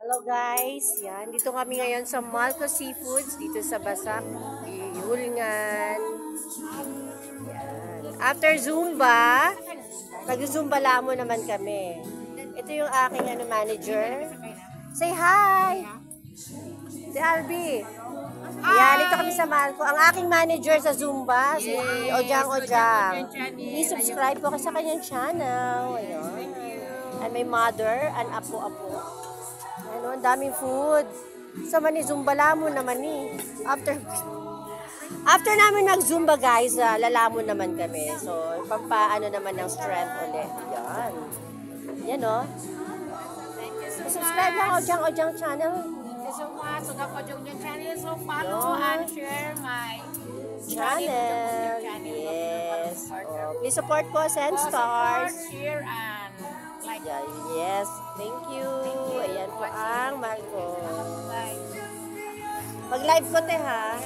Hello guys, yan. Dito kami ngayon sa Malco Seafoods, dito sa Basak, Ihulngan. Yan. After Zumba, nag-Zumba lamo naman kami. Ito yung aking manager. Say hi! Si Albi. Yan, dito kami sa Malco. Ang aking manager sa Zumba, si Ojang Ojang. Please subscribe po sa kanyang channel. Ayun. And my mother, and apo-apo. Ano, ang daming food. Sa Zumba lamon naman eh. After namin nag-Zumba guys, lalamon naman kami. So, pampaano naman ng strength ulit. Yan. Yan o. Subscribe lang Ojang channel. So much. So, yung channel. So, follow and share my Channel. Yes. Oh, please support po, send stars. Share and like. Yeah, yes. Thank you. Ayan po ang Malco. Mag-live ko te ha.